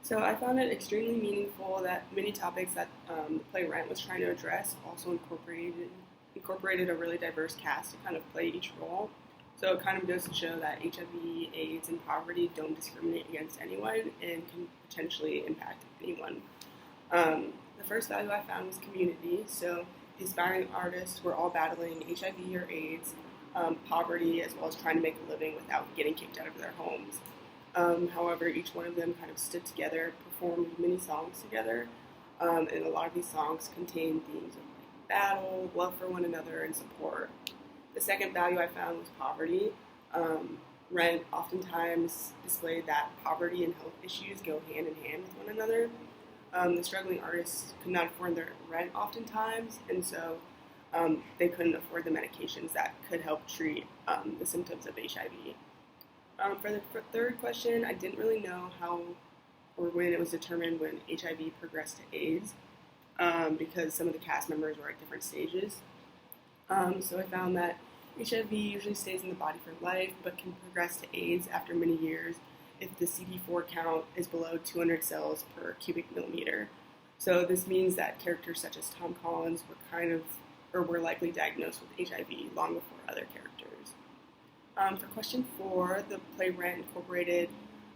So I found it extremely meaningful that many topics that the play Rent was trying to address also incorporated a really diverse cast to kind of play each role. So it kind of goes to show that HIV, AIDS, and poverty don't discriminate against anyone and can potentially impact anyone. The first value I found was community. So the aspiring artists were all battling HIV or AIDS, poverty, as well as trying to make a living without getting kicked out of their homes. However, each one of them kind of stood together, performed many songs together, and a lot of these songs contain themes of like battle, love for one another, and support. The second value I found was poverty. Rent oftentimes displayed that poverty and health issues go hand in hand with one another. The struggling artists could not afford their rent oftentimes, and so they couldn't afford the medications that could help treat the symptoms of HIV. For the third question, I didn't really know how or when it was determined when HIV progressed to AIDS because some of the cast members were at different stages. So I found that HIV usually stays in the body for life but can progress to AIDS after many years if the CD4 count is below 200 cells per cubic millimeter. So this means that characters such as Tom Collins were likely diagnosed with HIV long before other characters. For question 4, the play Rent incorporated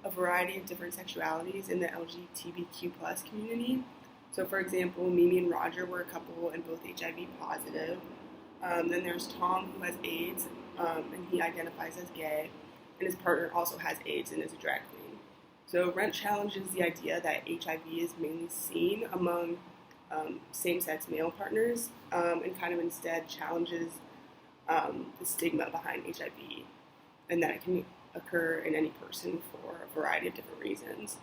a variety of different sexualities in the LGBTQ plus community. So, for example, Mimi and Roger were a couple and both HIV positive. Then there's Tom, who has AIDS, and he identifies as gay, and his partner also has AIDS and is a drag queen. So, Rent challenges the idea that HIV is mainly seen among same-sex male partners, and kind of instead challenges the stigma behind HIV, and that it can occur in any person for a variety of different reasons.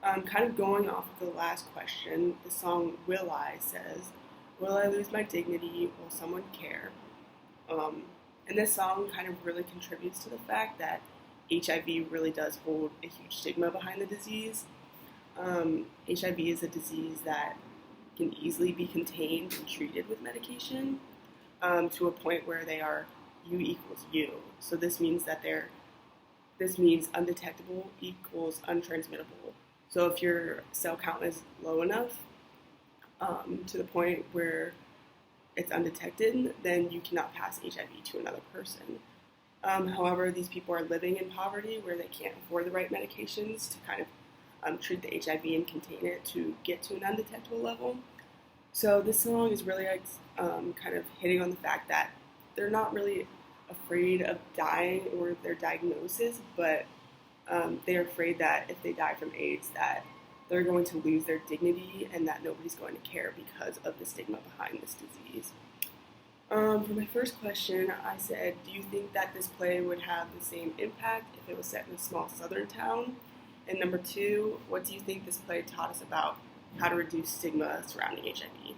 Kind of going off of the last question, the song Will I says, "Will I lose my dignity? Will someone care?" And this song kind of really contributes to the fact that HIV really does hold a huge stigma behind the disease. HIV is a disease that can easily be contained and treated with medication to a point where they are U equals U. So this means undetectable equals untransmittable. So if your cell count is low enough to the point where it's undetected, then you cannot pass HIV to another person. However, these people are living in poverty where they can't afford the right medications to kind of treat the HIV and contain it to get to an undetectable level. So this song is really kind of hitting on the fact that they're not really afraid of dying or their diagnosis, but they're afraid that if they die from AIDS, that they're going to lose their dignity and that nobody's going to care because of the stigma behind this disease. For my first question, I said, do you think that this play would have the same impact if it was set in a small southern town? And number 2, what do you think this play taught us about how to reduce stigma surrounding HIV?